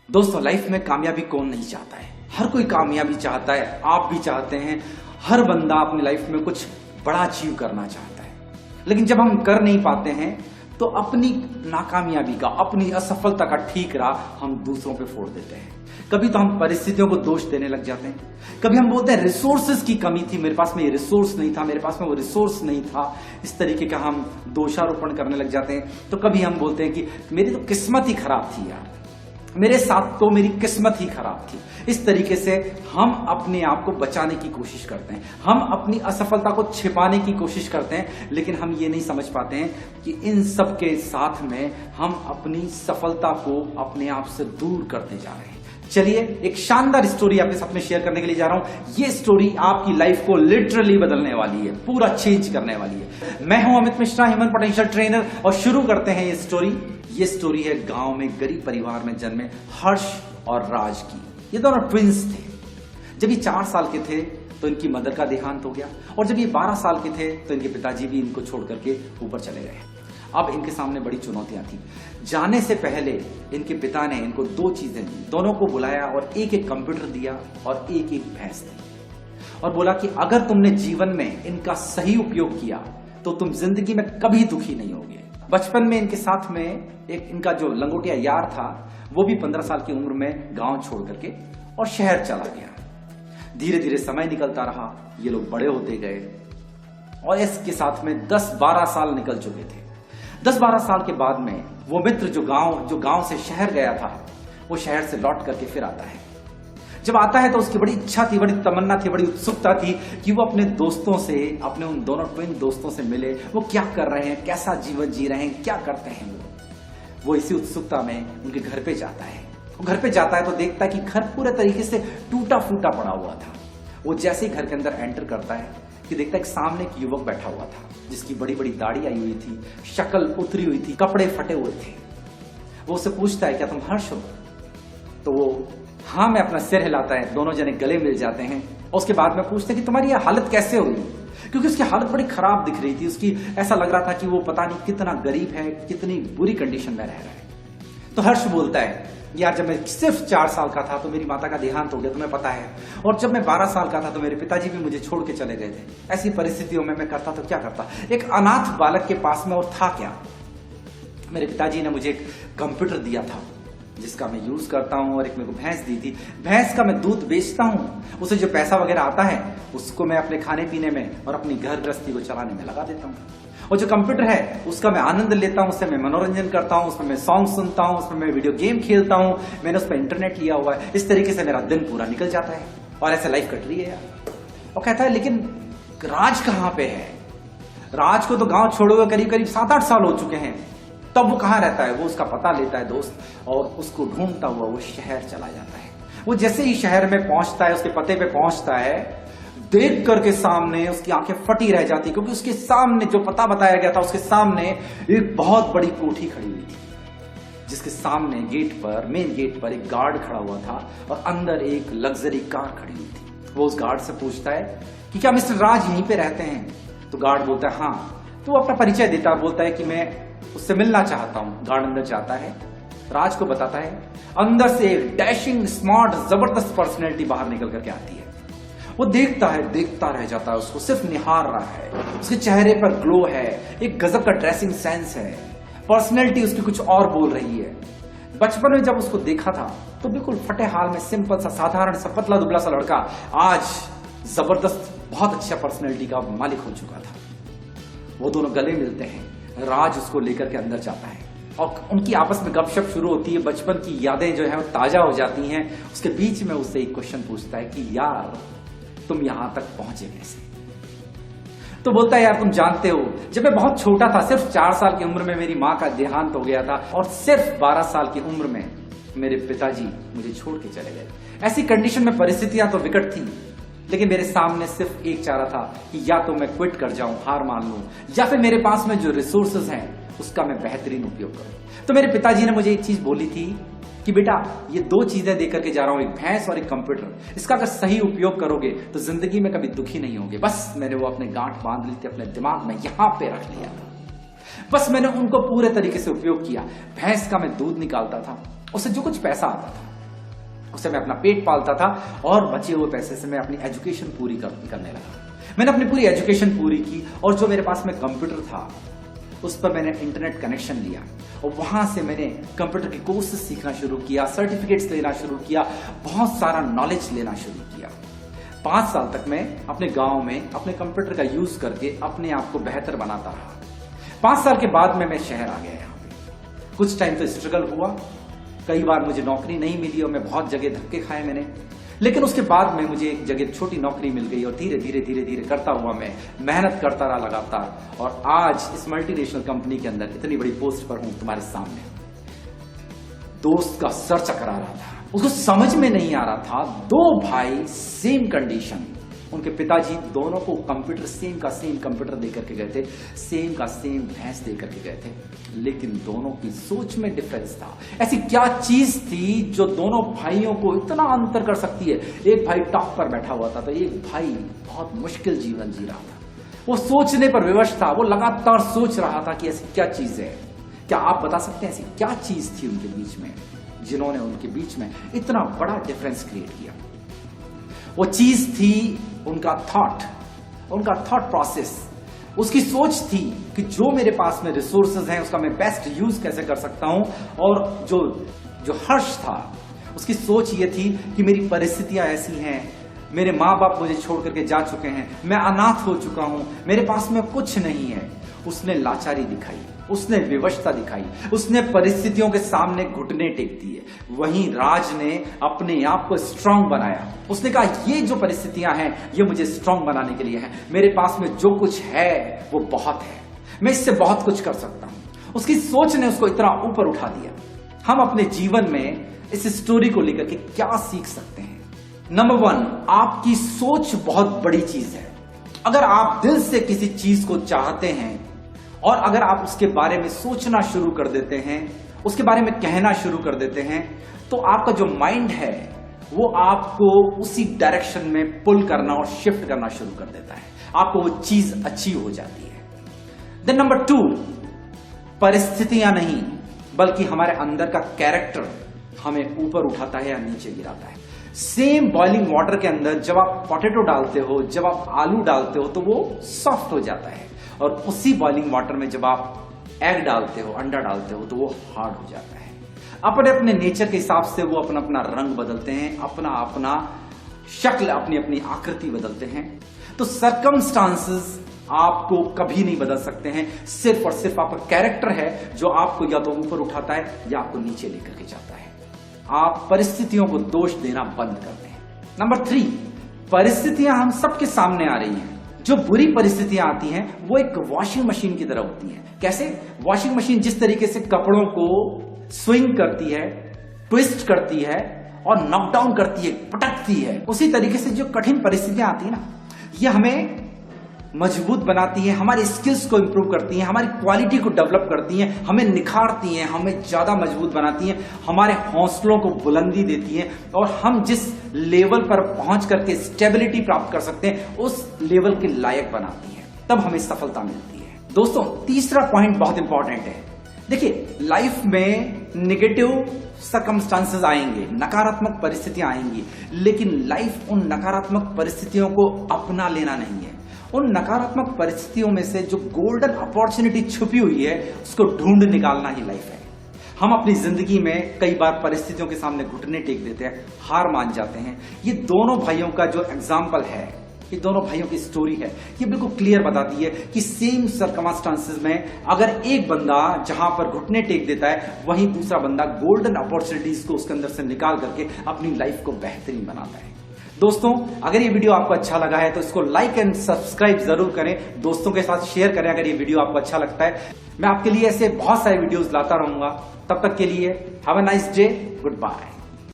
दोस्तों, लाइफ में कामयाबी कौन नहीं चाहता है? हर कोई कामयाबी चाहता है, आप भी चाहते हैं। हर बंदा अपनी लाइफ में कुछ बड़ा अचीव करना चाहता है, लेकिन जब हम कर नहीं पाते हैं तो अपनी नाकामयाबी का, अपनी असफलता का ठीकरा हम दूसरों पे फोड़ देते हैं। कभी तो हम परिस्थितियों को दोष देने लग जाते हैं, कभी हम बोलते हैं रिसोर्सेज की कमी थी, मेरे पास में ये रिसोर्स नहीं था, मेरे पास में वो रिसोर्स नहीं था। इस तरीके का हम दोषारोपण करने लग जाते हैं। तो कभी हम बोलते हैं कि मेरी तो किस्मत ही खराब थी यार, मेरे साथ तो मेरी किस्मत ही खराब थी। इस तरीके से हम अपने आप को बचाने की कोशिश करते हैं, हम अपनी असफलता को छिपाने की कोशिश करते हैं, लेकिन हम ये नहीं समझ पाते हैं कि इन सब के साथ में हम अपनी सफलता को अपने आप से दूर करते जा रहे हैं। चलिए, एक शानदार स्टोरी आपके साथ में शेयर करने के लिए जा रहा हूं। ये स्टोरी आपकी लाइफ को लिटरली बदलने वाली है, पूरा चेंज करने वाली है। मैं हूं Amit Mishra, human potential trainer, और शुरू करते हैं ये स्टोरी। ये स्टोरी है गांव में गरीब परिवार में जन्मे हर्ष और राज की। ये दोनों ट्विंस थे। जब ये 4 साल के थे तो इनकी मदर का देहांत हो गया, और जब ये 12 साल के थे तो इनके पिताजी भी इनको छोड़ करके ऊपर चले गए। अब इनके सामने बड़ी चुनौतियां थी। जाने से पहले इनके पिता ने इनको 2 चीजें दी, दोनों को बुलाया और एक कंप्यूटर दिया और एक भैंस दी, और बोला कि अगर तुमने जीवन में इनका सही उपयोग किया तो तुम जिंदगी में कभी दुखी नहीं होगे। बचपन में इनके साथ में एक इनका जो लंगोटिया यार था, वो भी 15 साल की उम्र में गांव छोड़ करके और शहर चला गया। धीरे धीरे समय निकलता रहा, ये लोग बड़े होते गए, और इसके साथ में 10-12 साल निकल चुके थे। 10-12 साल के बाद में वो मित्र जो गांव से शहर गया था, वो शहर से लौट करके फिर आता है। जब आता है तो उसकी बड़ी इच्छा थी, बड़ी तमन्ना थी, बड़ी उत्सुकता थी कि वो अपने दोस्तों से, अपने उन दोनों ट्विन दोस्तों से मिले। वो क्या कर रहे हैं, कैसा जीवन जी रहे हैं, क्या करते हैं वो इसी उत्सुकता में उनके घर पे जाता है। वो घर पे जाता है तो देखता है कि घर पूरे तरीके से टूटा फूटा पड़ा हुआ था। वो जैसे ही घर के अंदर एंटर करता है कि देखता है कि सामने एक युवक बैठा हुआ था, जिसकी बड़ी बड़ी दाढ़ी आई हुई थी, शक्ल उतरी हुई थी, कपड़े फटे हुए थे। वो उससे पूछता है, क्या तुम हर्ष हो? तो वो हाँ में अपना सिर हिलाता है। दोनों जने गले मिल जाते हैं, और उसके बाद में पूछते हैं कि तुम्हारी ये हालत कैसे हुई? क्योंकि उसकी हालत बड़ी खराब दिख रही थी। उसकी ऐसा लग रहा था कि वो पता नहीं कितना गरीब है, कितनी बुरी कंडीशन में रह रहा है। तो हर्ष बोलता है, यार जब मैं सिर्फ 4 साल का था तो मेरी माता का देहांत हो गया, तुम्हें पता है, और जब मैं 12 साल का था तो मेरे पिताजी भी मुझे छोड़ के चले गए थे। ऐसी परिस्थितियों में मैं करता तो क्या करता, एक अनाथ बालक के पास में और था क्या। मेरे पिताजी ने मुझे एक कंप्यूटर दिया था जिसका मैं यूज करता हूं, और एक मेरे को भैंस दी थी। भैंस का मैं दूध बेचता हूं, उसे जो पैसा वगैरह आता है उसको मैं अपने खाने पीने में और अपनी घर गृहस्थी को चलाने में लगा देता हूं। और जो कंप्यूटर है उसका मैं आनंद लेता हूं, उससे मैं मनोरंजन करता हूं, उसमें मैं सॉन्ग सुनता हूं, उसमें मैं वीडियो गेम खेलता हूं, मैंने उस पर इंटरनेट लिया हुआ है। इस तरीके से मेरा दिन पूरा निकल जाता है, और ऐसे लाइफ कट रही है यार। और कहता है, लेकिन राज कहां पे है? राज को तो गांव छोड़े हुए करीब करीब 7-8 साल हो चुके हैं, तब वो कहां रहता है? वो उसका पता लेता है दोस्त, और उसको ढूंढता हुआ वो शहर चला जाता है। वो जैसे ही शहर में पहुंचता है, उसके पते पे पहुंचता है, देख करके सामने उसकी आंखें फटी रह जाती, क्योंकि उसके सामने जो पता बताया गया था, उसके सामने एक बहुत बड़ी कोठी खड़ी हुई थी, जिसके सामने गेट पर, मेन गेट पर एक गार्ड खड़ा हुआ था, और अंदर एक लग्जरी कार खड़ी हुई थी। वो उस गार्ड से पूछता है कि क्या मिस्टर राज यहीं पे रहते हैं? तो गार्ड बोलता है हाँ। तो वो अपना परिचय देता, बोलता है कि मैं उससे मिलना चाहता हूं। गार्ड अंदर जाता है, राज को बताता है। अंदर से एक डैशिंग, स्मार्ट, जबरदस्त पर्सनैलिटी बाहर निकल करके आती है। वो देखता है, देखता रह जाता है, उसको सिर्फ निहार रहा है। उसके चेहरे पर ग्लो है, एक गजब का ड्रेसिंग सेंस है, पर्सनैलिटी उसकी कुछ और बोल रही है। बचपन में जब उसको देखा था तो बिल्कुल फटे हाल में, सिंपल सा, साधारण सा, पतला दुबला सा लड़का, आज जबरदस्त, बहुत अच्छा पर्सनैलिटी का मालिक हो चुका था। वो दोनों गले मिलते हैं, राज उसको लेकर के अंदर जाता है, और उनकी आपस में गपशप शुरू होती है। बचपन की यादें जो है वो ताजा हो जाती हैं। उसके बीच में उससे एक क्वेश्चन पूछता है कि यार तुम यहां तक पहुंचे कैसे? तो बोलता है, यार तुम जानते हो, जब मैं बहुत छोटा था, सिर्फ 4 साल की उम्र में मेरी मां का देहांत हो गया था, और सिर्फ 12 साल की उम्र में मेरे पिताजी मुझे छोड़ के चले गए। ऐसी कंडीशन में परिस्थितियां तो विकट थी, लेकिन मेरे सामने सिर्फ एक चारा था कि या तो मैं क्विट कर जाऊं, हार मान लूं, या फिर मेरे पास में जो रिसोर्सेज हैं उसका मैं बेहतरीन उपयोग करूं। तो मेरे पिताजी ने मुझे एक चीज बोली थी कि बेटा, ये 2 चीजें दे करके जा रहा हूं, एक भैंस और एक कंप्यूटर, इसका अगर सही उपयोग करोगे तो जिंदगी में कभी दुखी नहीं होगे। बस मैंने वो अपने गांठ बांध ली थी, अपने दिमाग में यहां पे रख लिया था। बस मैंने उनको पूरे तरीके से उपयोग किया। भैंस का मैं दूध निकालता था, उससे जो कुछ पैसा आता था उससे मैं अपना पेट पालता था और बचे हुए पैसे से मैं अपनी एजुकेशन पूरी करने लगा। मैंने अपनी पूरी एजुकेशन पूरी की और जो मेरे पास में कंप्यूटर था उस पर मैंने इंटरनेट कनेक्शन लिया और वहां से मैंने कंप्यूटर के कोर्सेज सीखना शुरू किया, सर्टिफिकेट्स लेना शुरू किया, बहुत सारा नॉलेज लेना शुरू किया। 5 साल तक मैं अपने गांव में अपने कंप्यूटर का यूज करके अपने आप को बेहतर बनाता रहा। 5 साल के बाद में मैं शहर आ गया। यहाँ पे कुछ टाइम तो स्ट्रगल हुआ, कई बार मुझे नौकरी नहीं मिली और मैं बहुत जगह धक्के खाए मैंने, लेकिन उसके बाद में मुझे एक जगह छोटी नौकरी मिल गई और धीरे धीरे करता हुआ मैं मेहनत करता रहा लगातार और आज इस मल्टीनेशनल कंपनी के अंदर इतनी बड़ी पोस्ट पर हूं तुम्हारे सामने। दोस्त का सर चकरा रहा था, उसको समझ में नहीं आ रहा था। 2 भाई सेम कंडीशन, उनके पिताजी दोनों को कंप्यूटर सेम का सेम कंप्यूटर देकर के गए थे, सेम का सेम भैंस देकर के गए थे, लेकिन दोनों की सोच में डिफरेंस था। ऐसी क्या चीज थी जो दोनों भाइयों को इतना अंतर कर सकती है? एक भाई टॉप पर बैठा हुआ था तो एक भाई बहुत मुश्किल जीवन जी रहा था। वो सोचने पर विवश था, वो लगातार सोच रहा था कि ऐसी क्या चीज है। क्या आप बता सकते हैं ऐसी क्या चीज थी उनके बीच में जिन्होंने उनके बीच में इतना बड़ा डिफरेंस क्रिएट किया? वो चीज थी उनका थॉट प्रोसेस। उसकी सोच थी कि जो मेरे पास में रिसोर्सेज हैं उसका मैं बेस्ट यूज कैसे कर सकता हूं। और जो हर्ष था उसकी सोच ये थी कि मेरी परिस्थितियां ऐसी हैं, मेरे माँ बाप मुझे छोड़ करके जा चुके हैं, मैं अनाथ हो चुका हूं, मेरे पास में कुछ नहीं है। उसने लाचारी दिखाई, उसने विवशता दिखाई, उसने परिस्थितियों के सामने घुटने टेक दिए। वहीं राज ने अपने आप को स्ट्रांग बनाया। उसने कहा ये जो परिस्थितियां हैं ये मुझे स्ट्रांग बनाने के लिए हैं, मेरे पास में जो कुछ है वो बहुत है, मैं इससे बहुत कुछ कर सकता हूं। उसकी सोच ने उसको इतना ऊपर उठा दिया। हम अपने जीवन में इस स्टोरी को लेकर के क्या सीख सकते हैं? नंबर 1, आपकी सोच बहुत बड़ी चीज है। अगर आप दिल से किसी चीज को चाहते हैं और अगर आप उसके बारे में सोचना शुरू कर देते हैं, उसके बारे में कहना शुरू कर देते हैं, तो आपका जो माइंड है वो आपको उसी डायरेक्शन में पुल करना और शिफ्ट करना शुरू कर देता है। आपको वो चीज अच्छी हो जाती है। देन नंबर 2, परिस्थितियां नहीं बल्कि हमारे अंदर का कैरेक्टर हमें ऊपर उठाता है या नीचे गिराता है। सेम बॉइलिंग वाटर के अंदर जब आप पोटैटो डालते हो, जब आप आलू डालते हो तो वो सॉफ्ट हो जाता है, और उसी बॉइलिंग वाटर में जब आप एग डालते हो, अंडा डालते हो तो वो हार्ड हो जाता है। अपने अपने नेचर के हिसाब से वो अपना अपना रंग बदलते हैं, अपना अपना शक्ल, अपनी अपनी आकृति बदलते हैं। तो सर्कमस्टांसेस आपको कभी नहीं बदल सकते हैं, सिर्फ और सिर्फ आपका कैरेक्टर है जो आपको या तो ऊपर उठाता है या आपको नीचे लेकर के जाता है। आप परिस्थितियों को दोष देना बंद कर दें। नंबर 3, परिस्थितियां हम सबके सामने आ रही हैं। जो बुरी परिस्थितियां आती हैं वो एक वॉशिंग मशीन की तरह होती हैं। कैसे? वॉशिंग मशीन जिस तरीके से कपड़ों को स्विंग करती है, ट्विस्ट करती है और नॉकडाउन करती है, पटकती है, उसी तरीके से जो कठिन परिस्थितियां आती है ना, ये हमें मजबूत बनाती हैं, हमारी स्किल्स को इंप्रूव करती हैं, हमारी क्वालिटी को डेवलप करती हैं, हमें निखारती हैं, हमें ज्यादा मजबूत बनाती हैं, हमारे हौसलों को बुलंदी देती हैं और हम जिस लेवल पर पहुंच करके स्टेबिलिटी प्राप्त कर सकते हैं उस लेवल के लायक बनाती हैं। तब हमें सफलता मिलती है। दोस्तों, तीसरा पॉइंट बहुत इंपॉर्टेंट है। देखिए, लाइफ में नेगेटिव सर्कमस्टांसेस आएंगे, नकारात्मक परिस्थितियां आएंगी, लेकिन लाइफ उन नकारात्मक परिस्थितियों को अपना लेना नहीं है। उन नकारात्मक परिस्थितियों में से जो गोल्डन अपॉर्चुनिटी छुपी हुई है उसको ढूंढ निकालना ही लाइफ है। हम अपनी जिंदगी में कई बार परिस्थितियों के सामने घुटने टेक देते हैं, हार मान जाते हैं। ये दोनों भाइयों का जो एग्जाम्पल है, ये दोनों भाइयों की स्टोरी है, ये बिल्कुल क्लियर बताती है कि सेम सर्कमस्टांसेस में अगर एक बंदा जहां पर घुटने टेक देता है, वहीं दूसरा बंदा गोल्डन अपॉर्चुनिटीज को उसके अंदर से निकाल करके अपनी लाइफ को बेहतरीन बनाता है। दोस्तों, अगर ये वीडियो आपको अच्छा लगा है तो इसको लाइक एंड सब्सक्राइब जरूर करें, दोस्तों के साथ शेयर करें अगर ये वीडियो आपको अच्छा लगता है। मैं आपके लिए ऐसे बहुत सारे वीडियोस लाता रहूंगा। तब तक के लिए have a nice day, good bye.